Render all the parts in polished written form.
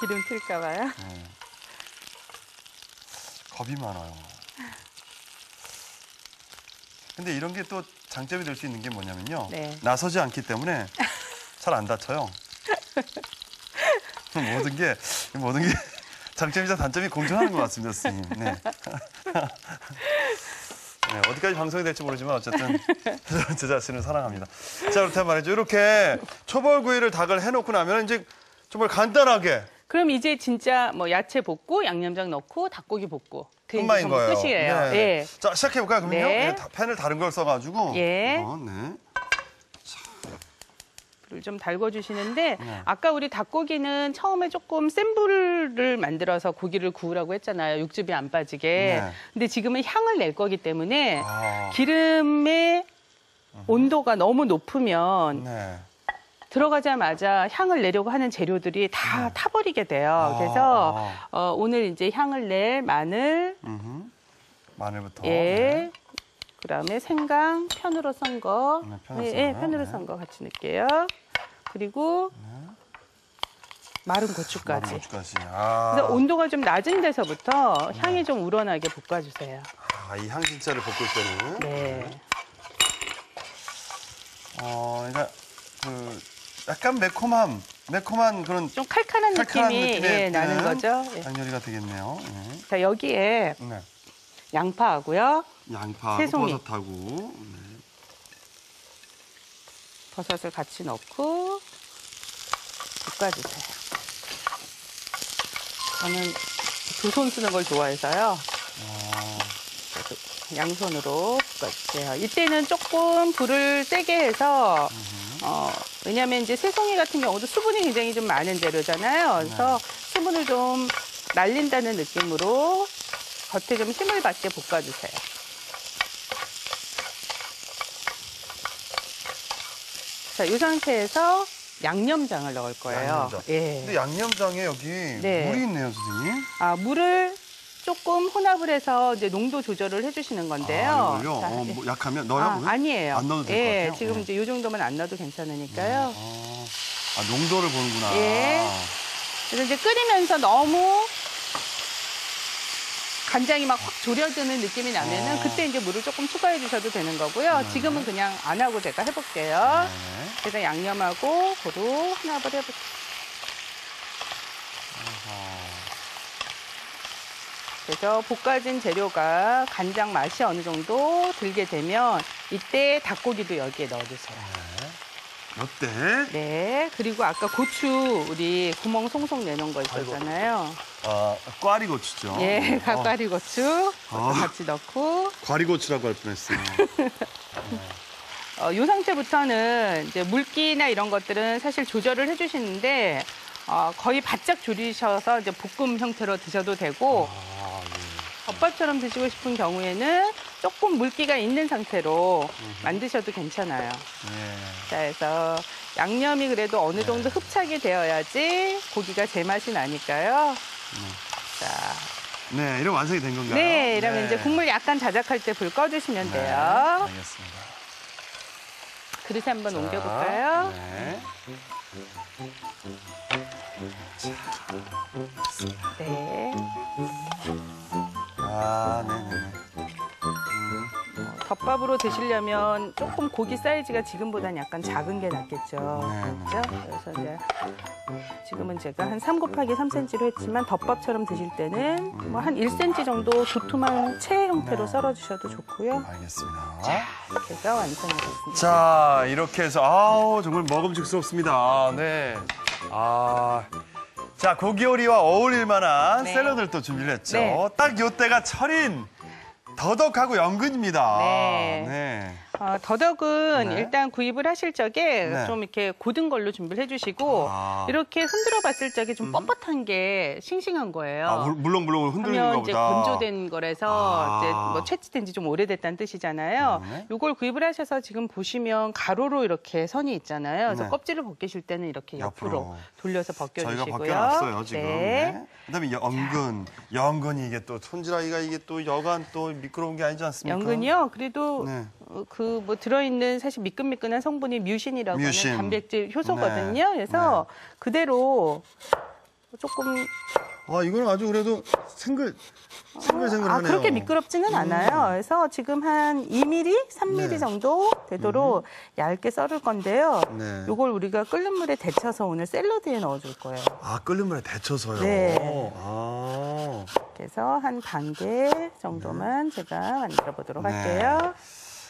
기름 튈까 봐요. 네. 겁이 많아요. 근데 이런 게 또 장점이 될 수 있는 게 뭐냐면요. 네. 나서지 않기 때문에 잘 안 다쳐요. 모든 게 장점이자 단점이 공존하는 것 같습니다, 선생님. 네. 네, 어디까지 방송이 될지 모르지만 어쨌든 제 자신을 사랑합니다. 자, 그렇다면 말이죠. 이렇게 초벌구이를 닭을 해놓고 나면 이제 정말 간단하게. 그럼 이제 진짜 뭐 야채 볶고 양념장 넣고 닭고기 볶고 그게 끝만인 전부 거예요. 끝이에요. 네. 예. 자, 시작해볼까요, 그러면요? 네. 네, 팬을 다른 걸 써가지고. 예. 네. 불을 좀 달궈주시는데 네. 아까 우리 닭고기는 처음에 조금 센 불을 만들어서 고기를 구우라고 했잖아요. 육즙이 안 빠지게. 네. 근데 지금은 향을 낼 거기 때문에 아. 기름의 온도가 너무 높으면 네. 들어가자마자 향을 내려고 하는 재료들이 다 타버리게 돼요. 그래서 오늘 이제 향을 낼 마늘, 마늘부터. 예, 네. 그다음에 생강 편으로 썬 거, 네, 편으로 예, 썬 예, 거요? 편으로 네. 썬 거 같이 넣을게요. 그리고 마른 고추까지. 고추까지. 아. 그래서 온도가 좀 낮은 데서부터 향이 좀 우러나게 볶아주세요. 아, 이 향신채를 볶을 때는. 네. 그러니까 약간 매콤한 그런 좀 칼칼한 느낌이 느낌의 나는 거죠. 예. 닭요리가 되겠네요. 네. 자, 여기에 네. 양파하고요. 양파하고 새송이. 버섯하고. 네. 버섯을 같이 넣고 볶아주세요. 저는 두 손 쓰는 걸 좋아해서요. 양손으로 볶아주세요. 이때는 조금 불을 세게 해서 왜냐하면 이제 새송이 같은 경우도 수분이 굉장히 좀 많은 재료잖아요. 그래서 수분을 좀 날린다는 느낌으로 겉에 좀 힘을 받게 볶아주세요. 자, 이 상태에서 양념장을 넣을 거예요. 양념장. 예. 근데 양념장에 여기 네. 물이 있네요, 선생님. 아, 물을 조금 혼합을 해서 이제 농도 조절을 해주시는 건데요. 아, 이걸요? 자, 뭐 약하면 넣어요? 그러면? 아니에요. 안 넣어도 될 것 예, 같아요? 지금 이제 이 정도면 안 넣어도 괜찮으니까요. 농도를 보는구나. 예. 그래서 이제 끓이면서 너무 간장이 막 확 졸여드는 느낌이 나면은 그때 이제 물을 조금 추가해 주셔도 되는 거고요. 지금은 그냥 안 하고 제가 해볼게요. 네. 그래서 양념하고 고루 혼합을 해볼게요. 그래서 볶아진 재료가 간장 맛이 어느 정도 들게 되면 이때 닭고기도 여기에 넣어주세요. 이때 네, 그리고 아까 고추 우리 구멍 송송 내놓은 거 있었잖아요. 꽈리고추죠. 예, 갓과리 고추 같이 넣고 꽈리고추라고 할 뻔했어요. 이 상태부터는 이제 물기나 이런 것들은 사실 조절을 해주시는데 거의 바짝 졸이셔서 이제 볶음 형태로 드셔도 되고 덮밥처럼 드시고 싶은 경우에는 조금 물기가 있는 상태로 만드셔도 괜찮아요. 자, 그래서 양념이 그래도 어느 정도 흡착이 되어야지 고기가 제맛이 나니까요. 자, 네, 이러면 완성이 된 건가요? 네, 이러면 네. 이제 국물 약간 자작할 때 불 꺼주시면 돼요. 알겠습니다. 그릇에 한번 옮겨볼까요? 네. 네. 네네네. 덮밥으로 드시려면 조금 고기 사이즈가 지금보다는 약간 작은 게 낫겠죠. 그렇죠? 그래서 이제 지금은 제가 한 3 곱하기 3cm로 했지만 덮밥처럼 드실 때는 뭐 한 1cm 정도 두툼한 채 형태로 썰어주셔도 좋고요. 알겠습니다. 이렇게 해서 완성하겠습니다. 자, 이렇게 해서 정말 먹음직스럽습니다. 네. 자, 고기 요리와 어울릴 만한 네. 샐러드를 또 준비를 했죠. 네. 딱 요때가 철인 더덕하고 연근입니다. 네. 네. 더덕은 네. 일단 구입을 하실 적에 네. 좀 이렇게 고든 걸로 준비를 해주시고 이렇게 흔들어 봤을 적에 좀 뻣뻣한 게 싱싱한 거예요. 물렁물렁 흔들리는 하면 거보다. 이제 건조된 거라서 이제 뭐 채취된 지 좀 오래됐다는 뜻이잖아요. 네. 요걸 구입을 하셔서 지금 보시면 가로로 이렇게 선이 있잖아요. 그래서 네. 껍질을 벗기실 때는 이렇게 옆으로 돌려서 벗겨주시고요. 저희가 벗겨놨어요, 지금. 네. 네. 그다음에 연근이 이게 또 손질하기가 이게 또 여간 또 미끄러운 게 아니지 않습니까? 연근이요. 그래도 네. 그 뭐 들어있는 사실 미끈미끈한 성분이 뮤신이라고 뮤신. 하는 단백질 효소거든요. 그래서 그대로 조금 이거는 아주 그래도 생글생글하네요. 그렇게 미끄럽지는 않아요. 그래서 지금 한 2mm, 3mm 네. 정도 되도록 얇게 썰을 건데요. 네. 이걸 우리가 끓는 물에 데쳐서 오늘 샐러드에 넣어줄 거예요. 끓는 물에 데쳐서요. 네. 아. 그래서 한 반 개 정도만 제가 만들어 보도록 할게요.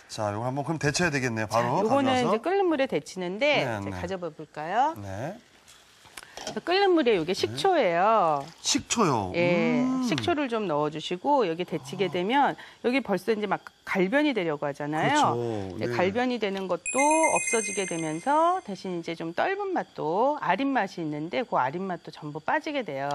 자, 이거 한번 그럼 데쳐야 되겠네요. 바로 이거는 가져와서. 이제 끓는 물에 데치는데 네, 이제 네. 가져봐 볼까요? 네. 끓는 물에 이게 식초예요. 식초요. 예, 식초를 좀 넣어주시고 여기 데치게 되면 여기 벌써 이제 막 갈변이 되려고 하잖아요. 그렇죠. 이제 네. 갈변이 되는 것도 없어지게 되면서 대신 이제 좀 떫은 맛도 아린 맛이 있는데 그 아린 맛도 전부 빠지게 돼요.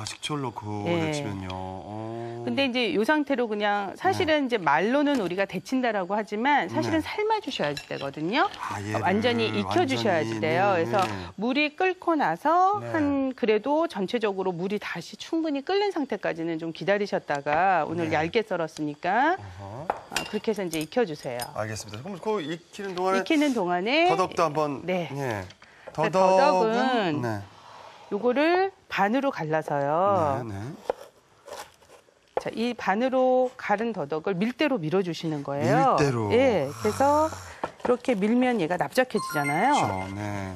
식초를 넣고 예. 데치면요. 근데 이제 이 상태로 그냥 사실은 이제 말로는 우리가 데친다라고 하지만 사실은 네. 삶아주셔야 되거든요. 얘를 완전히 익혀주셔야 완전히, 돼요. 네, 그래서 네. 물이 끓고 나서 네. 한 그래도 전체적으로 물이 다시 충분히 끓는 상태까지는 좀 기다리셨다가 오늘 네. 얇게 썰었으니까 어허. 그렇게 해서 이제 익혀주세요. 알겠습니다. 그럼 그 익히는 동안에 익히는 동안에 더덕도 한번. 네. 예. 더덕은 네. 요거를 반으로 갈라서요. 네. 자, 이 반으로 갈은 더덕을 밀대로 밀어주시는 거예요. 밀대로. 예. 그래서 이렇게 밀면 얘가 납작해지잖아요. 그렇죠. 네.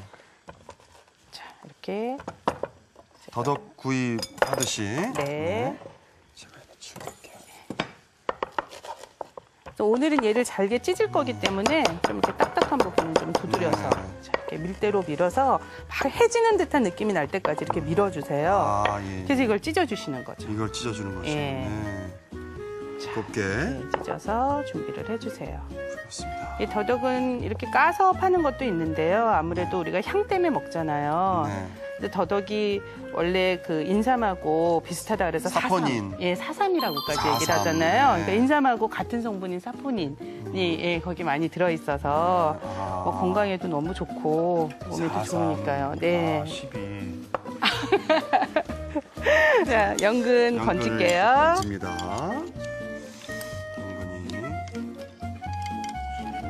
자, 이렇게. 더덕 구이 하듯이. 네. 제가 줄게요. 또 오늘은 얘를 잘게 찢을 거기 때문에 좀 이렇게 딱딱한 부분은 좀 두드려서 자, 이렇게 밀대로 밀어서 막 해지는 듯한 느낌이 날 때까지 이렇게 밀어주세요. 예. 그래서 이걸 찢어주시는 거죠. 이걸 찢어주는 거죠. 예. 네. 곱게. 네, 찢어서 준비를 해주세요. 그렇습니다. 이 더덕은 이렇게 까서 파는 것도 있는데요. 아무래도 우리가 향 때문에 먹잖아요. 네. 근데 더덕이 원래 그 인삼하고 비슷하다 그래서 사포닌. 사삼, 예, 사삼이라고까지 사삼, 얘기를 하잖아요. 네. 그러니까 인삼하고 같은 성분인 사포닌이 예, 거기 많이 들어 있어서 뭐 건강에도 너무 좋고 몸에도 좋으니까요. 네. 12. 자, 연근 건질게요. 건집니다. 연근이.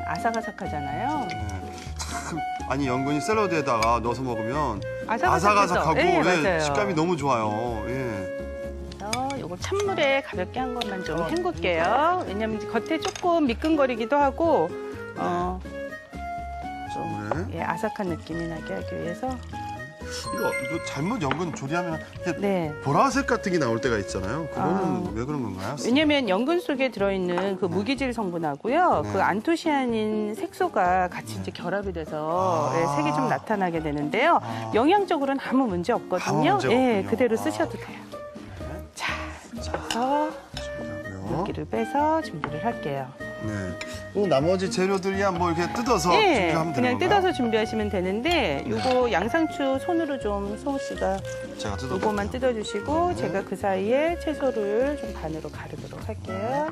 아삭아삭하잖아요. 네. 참, 아니 연근이 샐러드에다가 넣어서 먹으면 아삭아삭하죠? 아삭아삭하고 네, 예, 맞아요. 식감이 너무 좋아요. 예. 그래서 요거 찬물에 가볍게 한 것만 좀 헹굴게요. 왜냐면 이제 겉에 조금 미끈거리기도 하고 좀 찬물에. 예, 아삭한 느낌이 나게 하기 위해서 이거 잘못 연근 조리하면 이렇게 네. 보라색 같은 게 나올 때가 있잖아요. 그거는 왜 그런 건가요? 왜냐면 연근 속에 들어있는 그 무기질 성분하고요, 네. 그 안토시아닌 색소가 같이 이제 결합이 돼서 예, 색이 좀 나타나게 되는데요. 영양적으로는 아무 문제 없거든요. 아무 문제가 예, 없군요. 그대로 쓰셔도 돼요. 자, 그래서 준비하고요. 물기를 빼서 준비를 할게요. 네. 그럼 나머지 재료들이야 뭐 이렇게 뜯어서 예, 준비하면 되는 그냥 건가요? 뜯어서 준비하시면 되는데 요거 양상추 손으로 좀 소우 씨가 제가 뜯어. 요거만 뜯어주시고 네. 제가 그 사이에 채소를 좀 반으로 가르도록 할게요.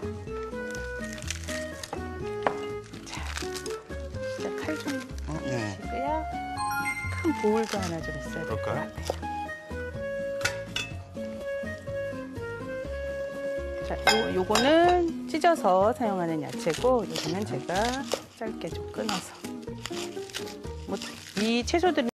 자, 칼 좀 예. 주고요. 큰 보울도 하나 좀 있어야 될 것 그럴까요? 같아요. 자, 요거는 찢어서 사용하는 야채고 요거는 제가 짧게 좀 끊어서 뭐 이 채소들은